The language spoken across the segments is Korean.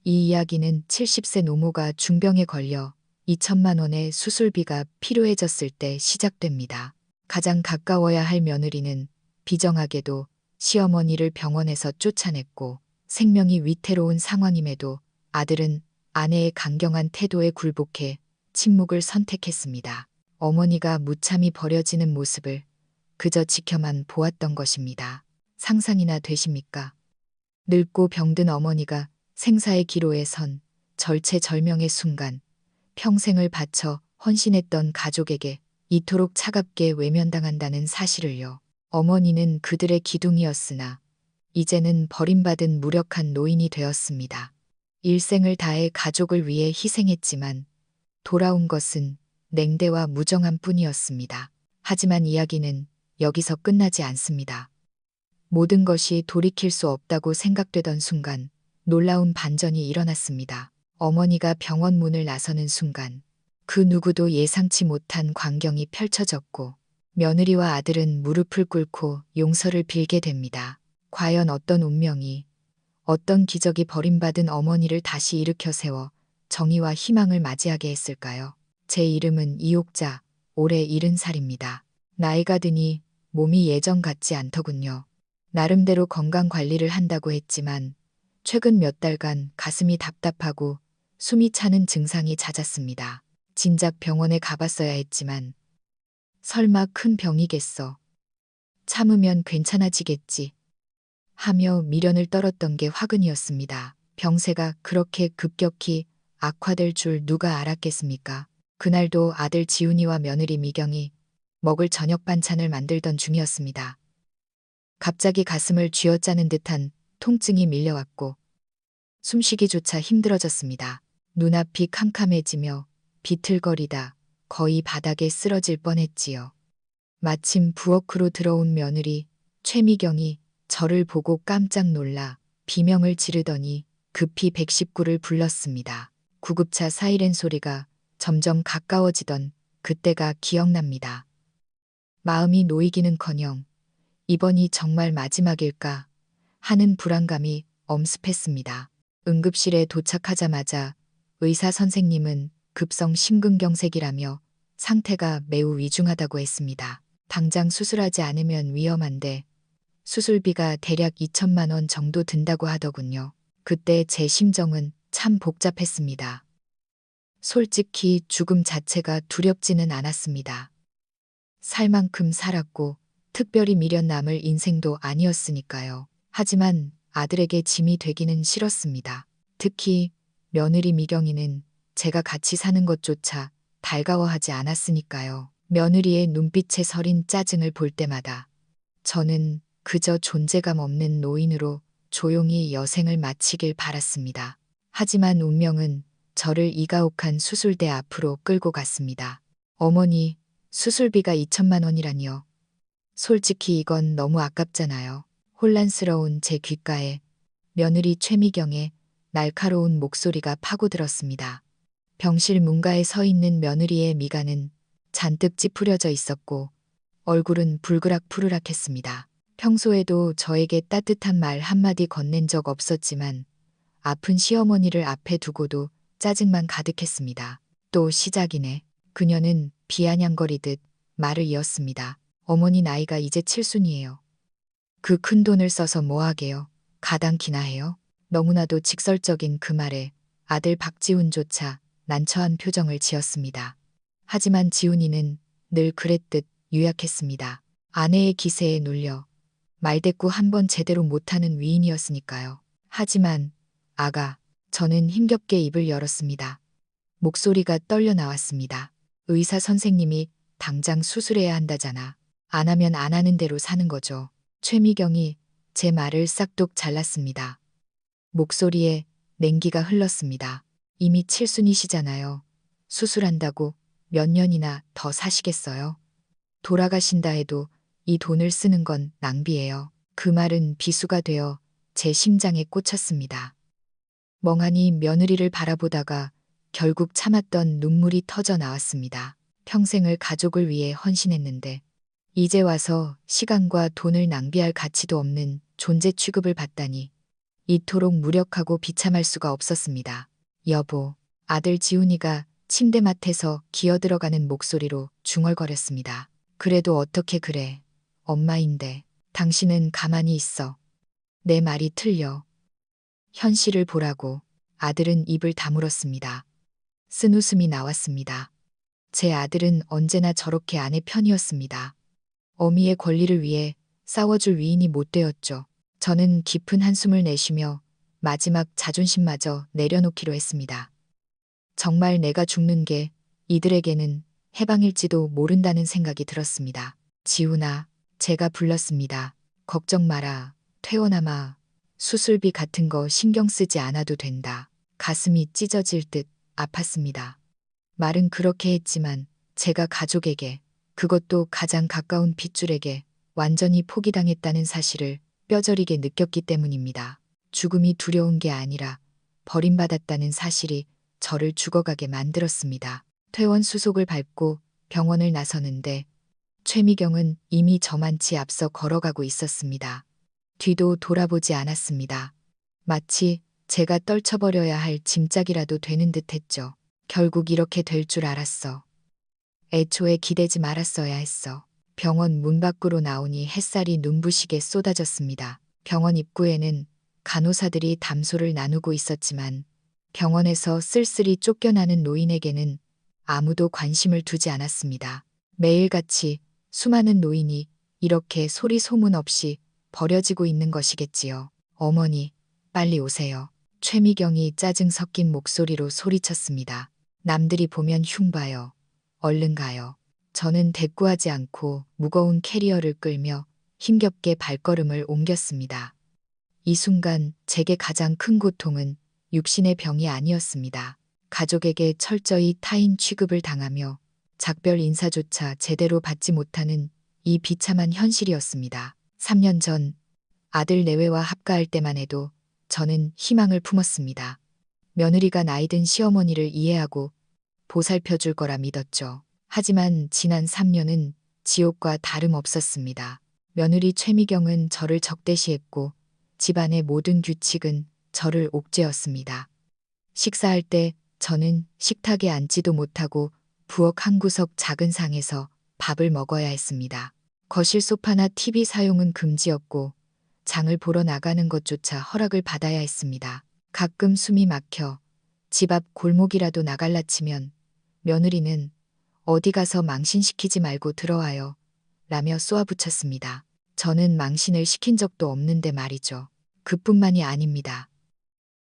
이 이야기는 70세 노모가 중병에 걸려 2천만 원의 수술비가 필요해졌을 때 시작됩니다. 가장 가까워야 할 며느리는 비정하게도 시어머니를 병원에서 쫓아냈고 생명이 위태로운 상황임에도 아들은 아내의 강경한 태도에 굴복해 침묵을 선택했습니다. 어머니가 무참히 버려지는 모습을 그저 지켜만 보았던 것입니다. 상상이나 되십니까? 늙고 병든 어머니가 생사의 기로에 선 절체절명의 순간 평생을 바쳐 헌신했던 가족에게 이토록 차갑게 외면당한다는 사실을요. 어머니는 그들의 기둥이었으나 이제는 버림받은 무력한 노인이 되었습니다. 일생을 다해 가족을 위해 희생했지만 돌아온 것은 냉대와 무정함 뿐이었습니다. 하지만 이야기는 여기서 끝나지 않습니다. 모든 것이 돌이킬 수 없다고 생각되던 순간 놀라운 반전이 일어났습니다. 어머니가 병원 문을 나서는 순간 그 누구도 예상치 못한 광경이 펼쳐졌고 며느리와 아들은 무릎을 꿇고 용서를 빌게 됩니다. 과연 어떤 운명이, 어떤 기적이 버림받은 어머니를 다시 일으켜 세워 정의와 희망을 맞이하게 했을까요? 제 이름은 이옥자, 올해 70살입니다. 나이가 드니 몸이 예전 같지 않더군요. 나름대로 건강 관리를 한다고 했지만 최근 몇 달간 가슴이 답답하고 숨이 차는 증상이 잦았습니다. 진작 병원에 가봤어야 했지만 설마 큰 병이겠어. 참으면 괜찮아지겠지. 하며 미련을 떨었던 게 화근이었습니다. 병세가 그렇게 급격히 악화될 줄 누가 알았겠습니까? 그날도 아들 지훈이와 며느리 미경이 먹을 저녁 반찬을 만들던 중이었습니다. 갑자기 가슴을 쥐어짜는 듯한 통증이 밀려왔고 숨쉬기조차 힘들어졌습니다. 눈앞이 캄캄해지며 비틀거리다 거의 바닥에 쓰러질 뻔했지요. 마침 부엌으로 들어온 며느리 최미경이 저를 보고 깜짝 놀라 비명을 지르더니 급히 119를 불렀습니다. 구급차 사이렌 소리가 점점 가까워지던 그때가 기억납니다. 마음이 놓이기는커녕 이번이 정말 마지막일까 하는 불안감이 엄습했습니다. 응급실에 도착하자마자 의사 선생님은 급성 심근경색이라며 상태가 매우 위중하다고 했습니다. 당장 수술하지 않으면 위험한데 수술비가 대략 2천만 원 정도 든다고 하더군요. 그때 제 심정은 참 복잡했습니다. 솔직히 죽음 자체가 두렵지는 않았습니다. 살 만큼 살았고 특별히 미련 남을 인생도 아니었으니까요. 하지만 아들에게 짐이 되기는 싫었습니다. 특히 며느리 미경이는 제가 같이 사는 것조차 달가워하지 않았으니까요. 며느리의 눈빛에 서린 짜증을 볼 때마다 저는 그저 존재감 없는 노인으로 조용히 여생을 마치길 바랐습니다. 하지만 운명은 저를 이가혹한 수술대 앞으로 끌고 갔습니다. 어머니, 수술비가 2천만 원이라니요. 솔직히 이건 너무 아깝잖아요. 혼란스러운 제 귓가에 며느리 최미경의 날카로운 목소리가 파고들었습니다. 병실 문가에 서 있는 며느리의 미간은 잔뜩 찌푸려져 있었고 얼굴은 불그락푸르락했습니다. 평소에도 저에게 따뜻한 말 한마디 건넨 적 없었지만 아픈 시어머니를 앞에 두고도 짜증만 가득했습니다. 또 시작이네. 그녀는 비아냥거리듯 말을 이었습니다. 어머니 나이가 이제 7순이에요. 그 큰 돈을 써서 뭐하게요. 가당키나 해요. 너무나도 직설적인 그 말에 아들 박지훈조차 난처한 표정을 지었습니다. 하지만 지훈이는 늘 그랬듯 유약했습니다. 아내의 기세에 눌려 말대꾸 한 번 제대로 못하는 위인이었으니까요. 하지만 아가, 저는 힘겹게 입을 열었습니다. 목소리가 떨려 나왔습니다. 의사 선생님이 당장 수술해야 한다잖아. 안 하면 안 하는 대로 사는 거죠. 최미경이 제 말을 싹둑 잘랐습니다. 목소리에 냉기가 흘렀습니다. 이미 7순이시잖아요. 수술한다고 몇 년이나 더 사시겠어요? 돌아가신다 해도 이 돈을 쓰는 건 낭비예요. 그 말은 비수가 되어 제 심장에 꽂혔습니다. 멍하니 며느리를 바라보다가 결국 참았던 눈물이 터져 나왔습니다. 평생을 가족을 위해 헌신했는데 이제 와서 시간과 돈을 낭비할 가치도 없는 존재 취급을 받다니 이토록 무력하고 비참할 수가 없었습니다. 여보, 아들 지훈이가 침대맡에서 기어들어가는 목소리로 중얼거렸습니다. 그래도 어떻게 그래. 엄마인데. 당신은 가만히 있어. 내 말이 틀려. 현실을 보라고. 아들은 입을 다물었습니다. 쓴웃음이 나왔습니다. 제 아들은 언제나 저렇게 아내 편이었습니다. 어미의 권리를 위해 싸워줄 위인이 못 되었죠. 저는 깊은 한숨을 내쉬며 마지막 자존심마저 내려놓기로 했습니다. 정말 내가 죽는 게 이들에게는 해방일지도 모른다는 생각이 들었습니다. 지훈아, 제가 불렀습니다. 걱정 마라. 퇴원아마 수술비 같은 거 신경 쓰지 않아도 된다. 가슴이 찢어질 듯 아팠습니다. 말은 그렇게 했지만 제가 가족에게, 그것도 가장 가까운 핏줄에게 완전히 포기당했다는 사실을 뼈저리게 느꼈기 때문입니다. 죽음이 두려운 게 아니라 버림받았다는 사실이 저를 죽어가게 만들었습니다. 퇴원 수속을 밟고 병원을 나서는데 최미경은 이미 저만치 앞서 걸어가고 있었습니다. 뒤도 돌아보지 않았습니다. 마치 제가 떨쳐버려야 할 짐짝이라도 되는 듯했죠. 결국 이렇게 될 줄 알았어. 애초에 기대지 말았어야 했어. 병원 문 밖으로 나오니 햇살이 눈부시게 쏟아졌습니다. 병원 입구에는 간호사들이 담소를 나누고 있었지만 병원에서 쓸쓸히 쫓겨나는 노인에게는 아무도 관심을 두지 않았습니다. 매일같이 수많은 노인이 이렇게 소리 소문 없이 버려지고 있는 것이겠지요. 어머니, 빨리 오세요. 최미경이 짜증 섞인 목소리로 소리쳤습니다. 남들이 보면 흉봐요. 얼른 가요. 저는 대꾸하지 않고 무거운 캐리어를 끌며 힘겹게 발걸음을 옮겼습니다. 이 순간 제게 가장 큰 고통은 육신의 병이 아니었습니다. 가족에게 철저히 타인 취급을 당하며 작별 인사조차 제대로 받지 못하는 이 비참한 현실이었습니다. 3년 전 아들 내외와 합가할 때만 해도 저는 희망을 품었습니다. 며느리가 나이든 시어머니를 이해하고 보살펴 줄 거라 믿었죠. 하지만 지난 3년은 지옥과 다름없었습니다. 며느리 최미경은 저를 적대시했고 집안의 모든 규칙은 저를 옥죄었습니다. 식사할 때 저는 식탁에 앉지도 못하고 부엌 한 구석 작은 상에서 밥을 먹어야 했습니다. 거실 소파나 TV 사용은 금지였고 장을 보러 나가는 것조차 허락을 받아야 했습니다. 가끔 숨이 막혀 집 앞 골목이라도 나갈라 치면 며느리는 어디 가서 망신시키지 말고 들어와요 라며 쏘아붙였습니다. 저는 망신을 시킨 적도 없는데 말이죠. 그뿐만이 아닙니다.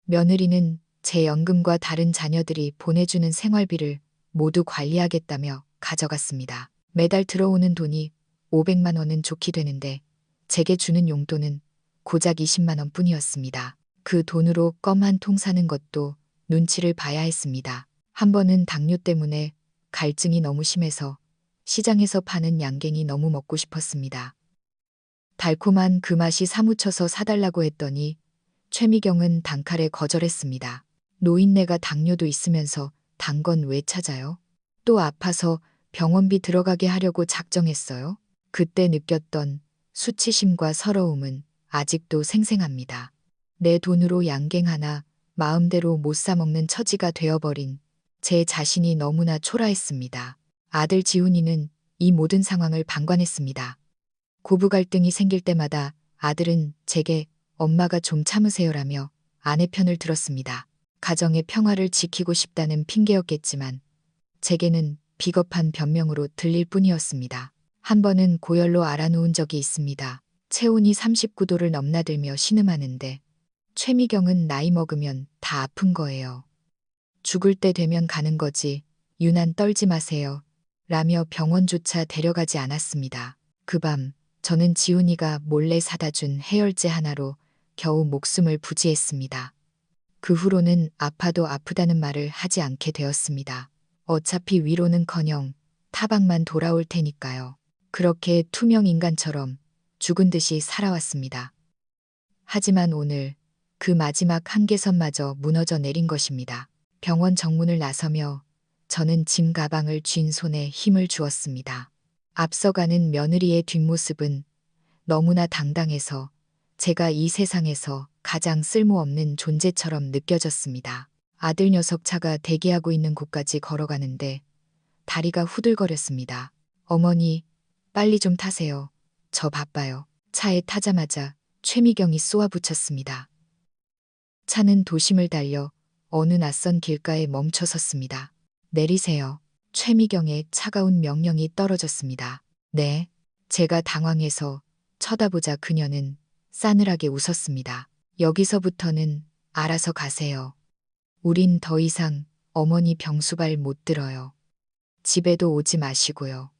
며느리는 제 연금과 다른 자녀들이 보내주는 생활비를 모두 관리하겠다며 가져갔습니다. 매달 들어오는 돈이 500만 원은 좋게 되는데 제게 주는 용돈은 고작 20만 원 뿐이었습니다. 그 돈으로 껌 한 통 사는 것도 눈치를 봐야 했습니다. 한 번은 당뇨 때문에 갈증이 너무 심해서 시장에서 파는 양갱이 너무 먹고 싶었습니다. 달콤한 그 맛이 사무쳐서 사달라고 했더니 최미경은 단칼에 거절했습니다. 노인네가 당뇨도 있으면서 단 건 왜 찾아요? 또 아파서 병원비 들어가게 하려고 작정했어요? 그때 느꼈던 수치심과 서러움은 아직도 생생합니다. 내 돈으로 양갱 하나 마음대로 못 사먹는 처지가 되어버린 제 자신이 너무나 초라했습니다. 아들 지훈이는 이 모든 상황을 방관했습니다. 고부 갈등이 생길 때마다 아들은 제게 엄마가 좀 참으세요라며 아내 편을 들었습니다. 가정의 평화를 지키고 싶다는 핑계였겠지만 제게는 비겁한 변명으로 들릴 뿐이었습니다. 한 번은 고열로 알아놓은 적이 있습니다. 체온이 39도를 넘나들며 신음하는데 최미경은 나이 먹으면 다 아픈 거예요. 죽을 때 되면 가는 거지 유난 떨지 마세요 라며 병원조차 데려가지 않았습니다. 그 밤 저는 지훈이가 몰래 사다 준 해열제 하나로 겨우 목숨을 부지했습니다. 그 후로는 아파도 아프다는 말을 하지 않게 되었습니다. 어차피 위로는커녕 타박만 돌아올 테니까요. 그렇게 투명 인간처럼 죽은 듯이 살아왔습니다. 하지만 오늘 그 마지막 한계선마저 무너져 내린 것입니다. 병원 정문을 나서며 저는 짐 가방을 쥔 손에 힘을 주었습니다. 앞서가는 며느리의 뒷모습은 너무나 당당해서 제가 이 세상에서 가장 쓸모없는 존재처럼 느껴졌습니다. 아들 녀석 차가 대기하고 있는 곳까지 걸어가는데 다리가 후들거렸습니다. 어머니, 빨리 좀 타세요. 저 바빠요. 차에 타자마자 최미경이 쏘아붙였습니다. 차는 도심을 달려 어느 낯선 길가에 멈춰 섰습니다. 내리세요. 최미경의 차가운 명령이 떨어졌습니다. 네. 제가 당황해서 쳐다보자 그녀는 싸늘하게 웃었습니다. 여기서부터는 알아서 가세요. 우린 더 이상 어머니 병수발 못 들어요. 집에도 오지 마시고요.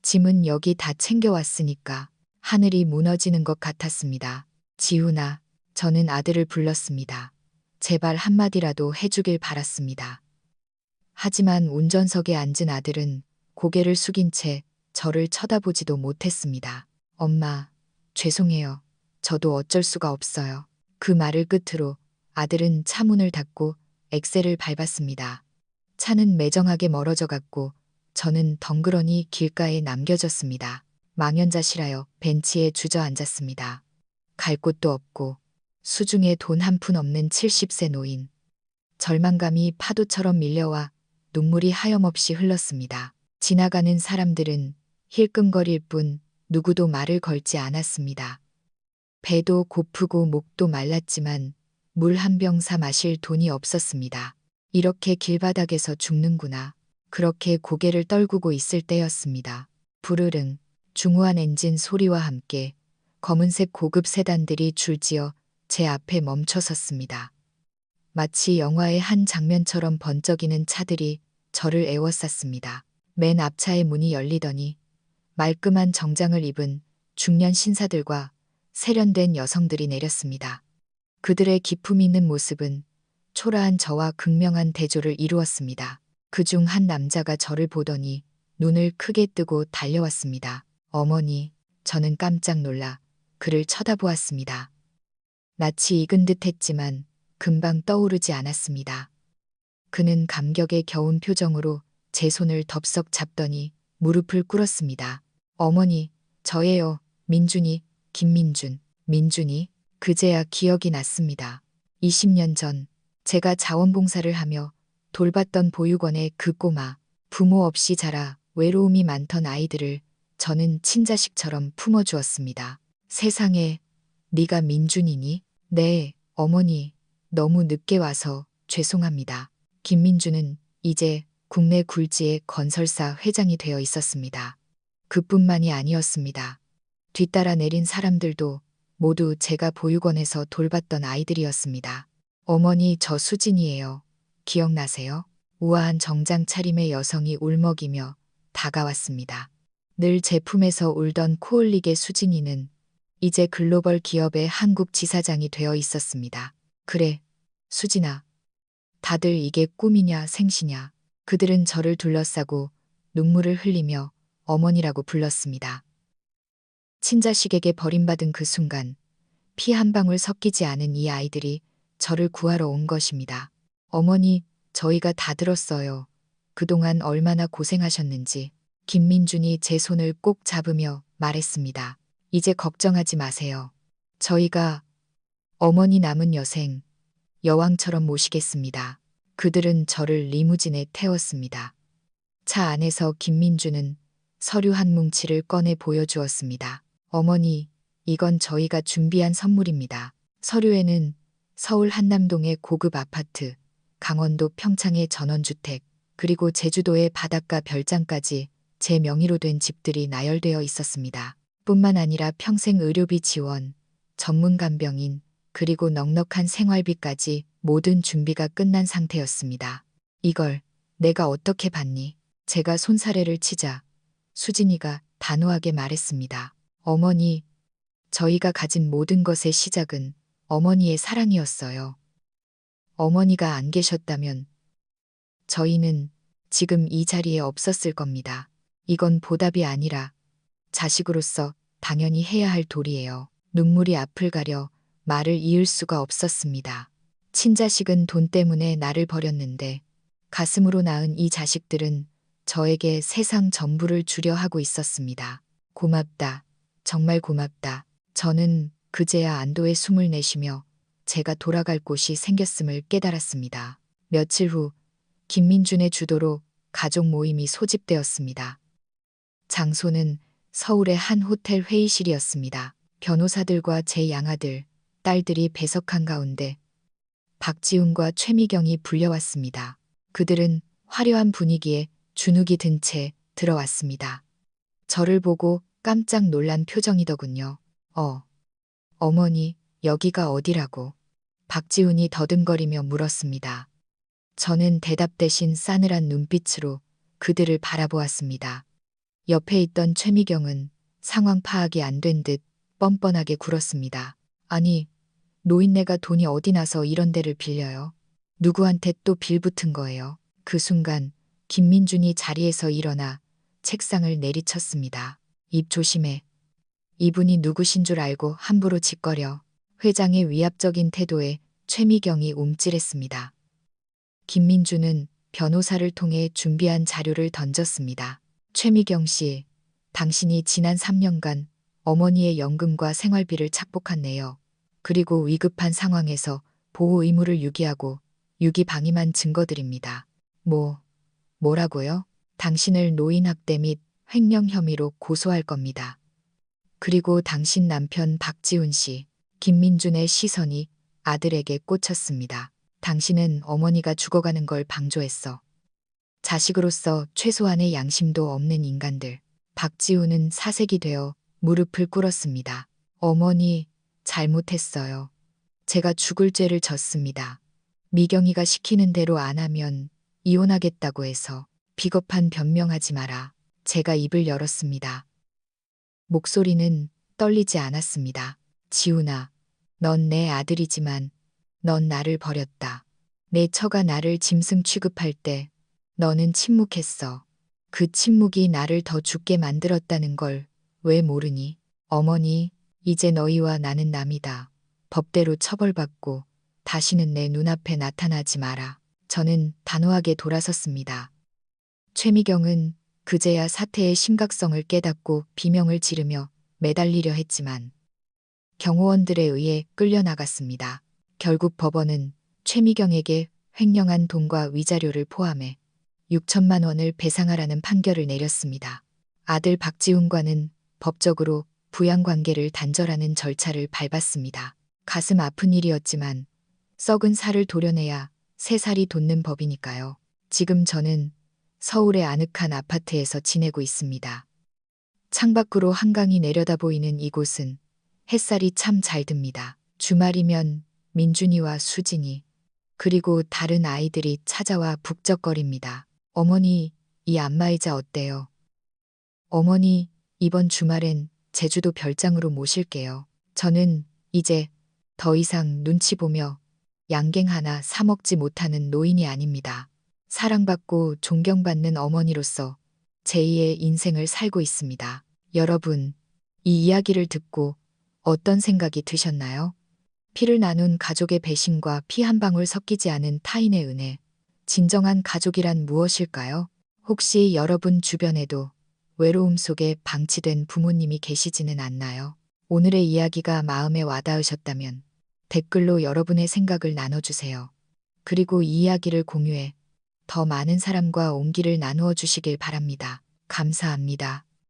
짐은 여기 다 챙겨왔으니까. 하늘이 무너지는 것 같았습니다. 지훈아, 저는 아들을 불렀습니다. 제발 한마디라도 해주길 바랐습니다. 하지만 운전석에 앉은 아들은 고개를 숙인 채 저를 쳐다보지도 못했습니다. 엄마, 죄송해요. 저도 어쩔 수가 없어요. 그 말을 끝으로 아들은 차 문을 닫고 엑셀을 밟았습니다. 차는 매정하게 멀어져 갔고 저는 덩그러니 길가에 남겨졌습니다. 망연자실하여 벤치에 주저앉았습니다. 갈 곳도 없고 수중에 돈 한 푼 없는 70세 노인. 절망감이 파도처럼 밀려와 눈물이 하염없이 흘렀습니다. 지나가는 사람들은 힐끔거릴 뿐 누구도 말을 걸지 않았습니다. 배도 고프고 목도 말랐지만 물 한 병 사 마실 돈이 없었습니다. 이렇게 길바닥에서 죽는구나. 그렇게 고개를 떨구고 있을 때였습니다. 부르릉 중후한 엔진 소리와 함께 검은색 고급 세단들이 줄지어 제 앞에 멈춰 섰습니다. 마치 영화의 한 장면처럼 번쩍이는 차들이 저를 에워쌌습니다. 맨 앞차의 문이 열리더니 말끔한 정장을 입은 중년 신사들과 세련된 여성들이 내렸습니다. 그들의 기품 있는 모습은 초라한 저와 극명한 대조를 이루었습니다. 그중 한 남자가 저를 보더니 눈을 크게 뜨고 달려왔습니다. 어머니, 저는 깜짝 놀라 그를 쳐다보았습니다. 낯이 익은 듯 했지만 금방 떠오르지 않았습니다. 그는 감격에 겨운 표정으로 제 손을 덥석 잡더니 무릎을 꿇었습니다. 어머니, 저예요. 민준이, 김민준. 민준이, 그제야 기억이 났습니다. 20년 전 제가 자원봉사를 하며 돌봤던 보육원의 그 꼬마, 부모 없이 자라 외로움이 많던 아이들을 저는 친자식처럼 품어주었습니다. 세상에, 네가 민준이니? 네, 어머니, 너무 늦게 와서 죄송합니다. 김민준은 이제 국내 굴지의 건설사 회장이 되어 있었습니다. 그뿐만이 아니었습니다. 뒤따라 내린 사람들도 모두 제가 보육원에서 돌봤던 아이들이었습니다. 어머니, 저 수진이에요. 기억나세요? 우아한 정장 차림의 여성이 울먹이며 다가왔습니다. 늘 제품에서 울던 코올릭의 수진이는 이제 글로벌 기업의 한국 지사장이 되어 있었습니다. 그래, 수진아. 다들 이게 꿈이냐 생시냐. 그들은 저를 둘러싸고 눈물을 흘리며 어머니라고 불렀습니다. 친자식에게 버림받은 그 순간 피 한 방울 섞이지 않은 이 아이들이 저를 구하러 온 것입니다. 어머니, 저희가 다 들었어요. 그동안 얼마나 고생하셨는지. 김민준이 제 손을 꼭 잡으며 말했습니다. 이제 걱정하지 마세요. 저희가 어머니 남은 여생 여왕처럼 모시겠습니다. 그들은 저를 리무진에 태웠습니다. 차 안에서 김민준은 서류 한 뭉치를 꺼내 보여주었습니다. 어머니, 이건 저희가 준비한 선물입니다. 서류에는 서울 한남동의 고급 아파트, 강원도 평창의 전원주택, 그리고 제주도의 바닷가 별장까지 제 명의로 된 집들이 나열되어 있었습니다. 뿐만 아니라 평생 의료비 지원, 전문 간병인, 그리고 넉넉한 생활비까지 모든 준비가 끝난 상태였습니다. 이걸 내가 어떻게 받니? 제가 손사래를 치자 수진이가 단호하게 말했습니다. 어머니, 저희가 가진 모든 것의 시작은 어머니의 사랑이었어요. 어머니가 안 계셨다면 저희는 지금 이 자리에 없었을 겁니다. 이건 보답이 아니라 자식으로서 당연히 해야 할 도리예요. 눈물이 앞을 가려 말을 이을 수가 없었습니다. 친자식은 돈 때문에 나를 버렸는데 가슴으로 낳은 이 자식들은 저에게 세상 전부를 주려 하고 있었습니다. 고맙다. 정말 고맙다. 저는 그제야 안도의 숨을 내쉬며 제가 돌아갈 곳이 생겼음을 깨달았습니다. 며칠 후 김민준의 주도로 가족 모임이 소집되었습니다. 장소는 서울의 한 호텔 회의실이었습니다. 변호사들과 제 양아들, 딸들이 배석한 가운데 박지훈과 최미경이 불려왔습니다. 그들은 화려한 분위기에 주눅이 든 채 들어왔습니다. 저를 보고 깜짝 놀란 표정이더군요. 어머니, 여기가 어디라고? 박지훈이 더듬거리며 물었습니다. 저는 대답 대신 싸늘한 눈빛으로 그들을 바라보았습니다. 옆에 있던 최미경은 상황 파악이 안 된 듯 뻔뻔하게 굴었습니다. 아니, 노인네가 돈이 어디 나서 이런 데를 빌려요? 누구한테 또 빌붙은 거예요? 그 순간 김민준이 자리에서 일어나 책상을 내리쳤습니다. 입 조심해. 이분이 누구신 줄 알고 함부로 짓거려. 회장의 위압적인 태도에 최미경이 움찔했습니다. 김민준은 변호사를 통해 준비한 자료를 던졌습니다. 최미경 씨, 당신이 지난 3년간 어머니의 연금과 생활비를 착복한 내역, 그리고 위급한 상황에서 보호 의무를 유기하고 유기방임한 증거들입니다. 뭐라고요? 당신을 노인 학대 및 횡령 혐의로 고소할 겁니다. 그리고 당신 남편 박지훈 씨, 김민준의 시선이 아들에게 꽂혔습니다. 당신은 어머니가 죽어가는 걸 방조했어. 자식으로서 최소한의 양심도 없는 인간들. 박지훈은 사색이 되어 무릎을 꿇었습니다. 어머니, 잘못했어요. 제가 죽을 죄를 졌습니다. 미경이가 시키는 대로 안 하면 이혼하겠다고 해서 비겁한 변명하지 마라. 제가 입을 열었습니다. 목소리는 떨리지 않았습니다. 지훈아, 넌 내 아들이지만 넌 나를 버렸다. 내 처가 나를 짐승 취급할 때 너는 침묵했어. 그 침묵이 나를 더 죽게 만들었다는 걸 왜 모르니? 어머니, 이제 너희와 나는 남이다. 법대로 처벌받고 다시는 내 눈앞에 나타나지 마라. 저는 단호하게 돌아섰습니다. 최미경은 그제야 사태의 심각성을 깨닫고 비명을 지르며 매달리려 했지만 경호원들에 의해 끌려나갔습니다. 결국 법원은 최미경에게 횡령한 돈과 위자료를 포함해 6천만 원을 배상하라는 판결을 내렸습니다. 아들 박지훈과는 법적으로 부양관계를 단절하는 절차를 밟았습니다. 가슴 아픈 일이었지만 썩은 살을 도려내야 새 살이 돋는 법이니까요. 지금 저는 서울의 아늑한 아파트에서 지내고 있습니다. 창밖으로 한강이 내려다 보이는 이곳은 햇살이 참 잘 듭니다. 주말이면 민준이와 수진이 그리고 다른 아이들이 찾아와 북적거립니다. 어머니, 이 안마의자 어때요? 어머니, 이번 주말엔 제주도 별장으로 모실게요. 저는 이제 더 이상 눈치 보며 양갱 하나 사 먹지 못하는 노인이 아닙니다. 사랑받고 존경받는 어머니로서 제2의 인생을 살고 있습니다. 여러분, 이 이야기를 듣고 어떤 생각이 드셨나요? 피를 나눈 가족의 배신과 피 한 방울 섞이지 않은 타인의 은혜. 진정한 가족이란 무엇일까요? 혹시 여러분 주변에도 외로움 속에 방치된 부모님이 계시지는 않나요? 오늘의 이야기가 마음에 와닿으셨다면 댓글로 여러분의 생각을 나눠주세요. 그리고 이 이야기를 공유해 더 많은 사람과 온기를 나누어 주시길 바랍니다. 감사합니다.